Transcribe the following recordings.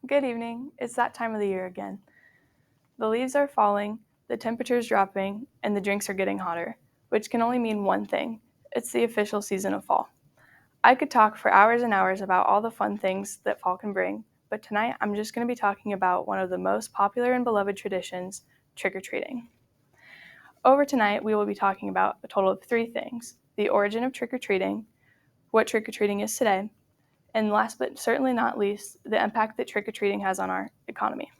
Good evening. It's that time of the year again. The leaves are falling, the temperature's dropping, and the drinks are getting hotter, which can only mean one thing. It's the official season of fall. I could talk for hours and hours about all the fun things that fall can bring, but tonight I'm just going to be talking about one of the most popular and beloved traditions, trick-or-treating. Over tonight, we will be talking about a total of 3 things: the origin of trick-or-treating, what trick-or-treating is today, and last but certainly not least, the impact that trick-or-treating has on our economy.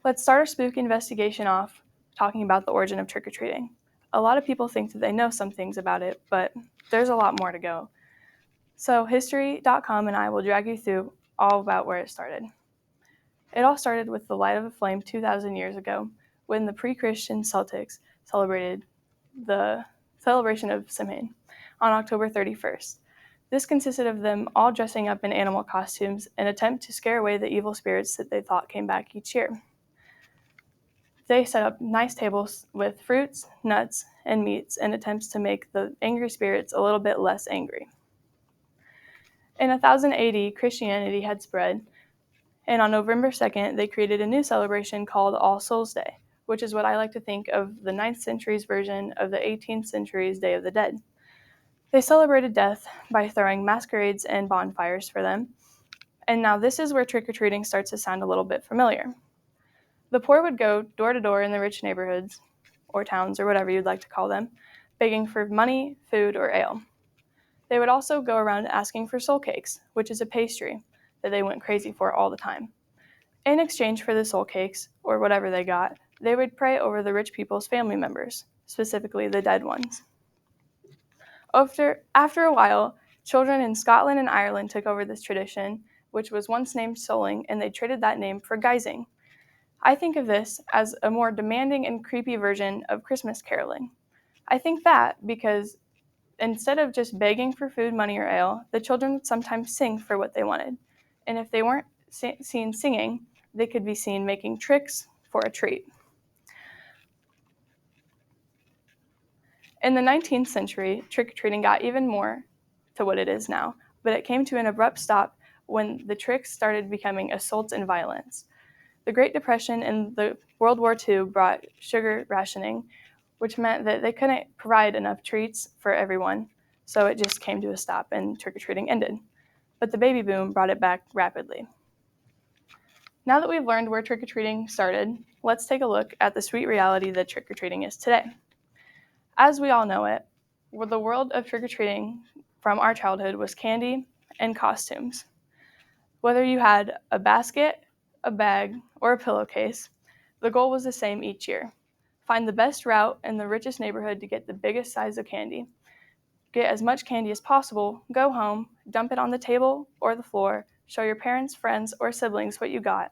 Let's start our spook investigation off talking about the origin of trick-or-treating. A lot of people think that they know some things about it, but there's a lot more to go. So history.com and I will drag you through all about where it started. It all started with the light of a flame 2,000 years ago when the pre-Christian Celtics celebrated the celebration of Samhain on October 31st. This consisted of them all dressing up in animal costumes in an attempt to scare away the evil spirits that they thought came back each year. They set up nice tables with fruits, nuts, and meats in attempts to make the angry spirits a little bit less angry. In 1000 AD, Christianity had spread, and on November 2nd, they created a new celebration called All Souls' Day, which is what I like to think of the 9th century's version of the 18th century's Day of the Dead. They celebrated death by throwing masquerades and bonfires for them, and now this is where trick-or-treating starts to sound a little bit familiar. The poor would go door to door in the rich neighborhoods, or towns, or whatever you'd like to call them, begging for money, food, or ale. They would also go around asking for soul cakes, which is a pastry that they went crazy for all the time. In exchange for the soul cakes, or whatever they got, they would pray over the rich people's family members, specifically the dead ones. After a while, children in Scotland and Ireland took over this tradition, which was once named souling, and they traded that name for guising. I think of this as a more demanding and creepy version of Christmas caroling. I think that because instead of just begging for food, money, or ale, the children would sometimes sing for what they wanted. And if they weren't seen singing, they could be seen making tricks for a treat. In the 19th century, trick-or-treating got even more to what it is now, but it came to an abrupt stop when the tricks started becoming assaults and violence. The Great Depression and the World War II brought sugar rationing, which meant that they couldn't provide enough treats for everyone, so it just came to a stop and trick-or-treating ended. But the baby boom brought it back rapidly. Now that we've learned where trick-or-treating started, let's take a look at the sweet reality that trick-or-treating is today. As we all know it, the world of trick-or-treating from our childhood was candy and costumes. Whether you had a basket, a bag, or a pillowcase, the goal was the same each year. Find the best route in the richest neighborhood to get the biggest size of candy. Get as much candy as possible, go home, dump it on the table or the floor, show your parents, friends, or siblings what you got.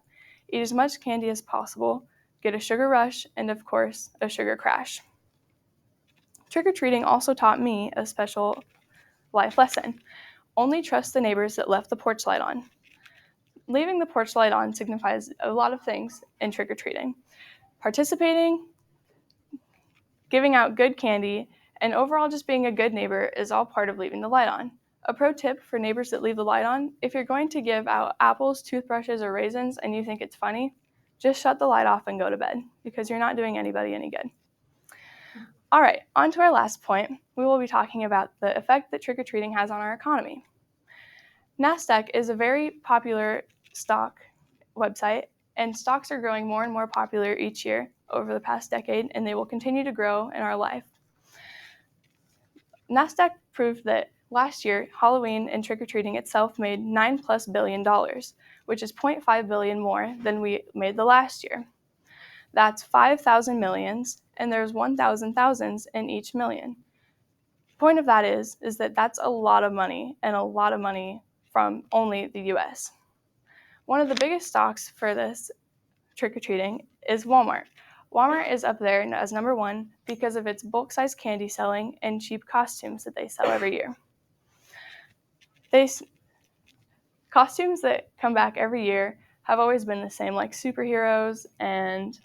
Eat as much candy as possible, get a sugar rush, and of course, a sugar crash. Trick-or-treating also taught me a special life lesson. Only trust the neighbors that left the porch light on. Leaving the porch light on signifies a lot of things in trick-or-treating. Participating, giving out good candy, and overall just being a good neighbor is all part of leaving the light on. A pro tip for neighbors that leave the light on: if you're going to give out apples, toothbrushes, or raisins and you think it's funny, just shut the light off and go to bed, because you're not doing anybody any good. All right, on to our last point. We will be talking about the effect that trick-or-treating has on our economy. NASDAQ is a very popular stock website, and stocks are growing more and more popular each year over the past decade, and they will continue to grow in our life. NASDAQ proved that last year, Halloween and trick-or-treating itself made $9+ billion, which is 0.5 billion more than we made the last year. That's 5,000 millions, and there's 1,000 thousands in each million. Point of that is that that's a lot of money, and a lot of money from only the US. One of the biggest stocks for this trick-or-treating is Walmart. Walmart is up there as number one because of its bulk-size candy selling and cheap costumes that they sell every year. Costumes that come back every year have always been the same, like superheroes, and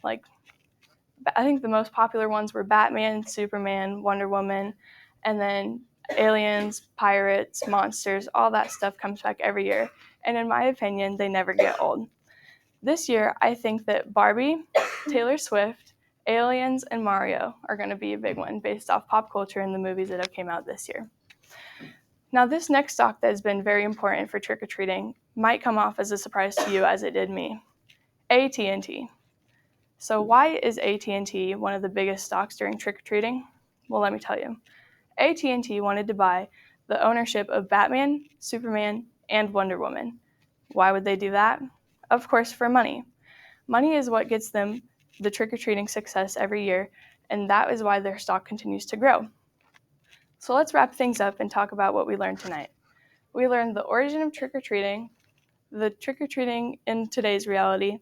I think the most popular ones were Batman, Superman, Wonder Woman, and then aliens, pirates, monsters, all that stuff comes back every year. and in my opinion, they never get old. This year, I think that Barbie, Taylor Swift, Aliens, and Mario are going to be a big one based off pop culture and the movies that have came out this year. Now, this next stock that has been very important for trick-or-treating might come off as a surprise to you as it did me. AT&T. So why is AT&T one of the biggest stocks during trick-or-treating? Well, let me tell you. AT&T wanted to buy the ownership of Batman, Superman, and Wonder Woman. Why would they do that? Of course, for money. Money is what gets them the trick-or-treating success every year, and that is why their stock continues to grow. So let's wrap things up and talk about what we learned tonight. We learned the origin of trick-or-treating, the trick-or-treating in today's reality,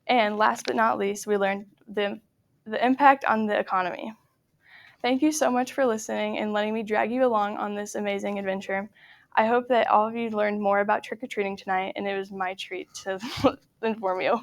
and last but not least, we learned the impact on the economy. Thank you so much for listening and letting me drag you along on this amazing adventure. I hope that all of you learned more about trick-or-treating tonight, and it was my treat to inform you.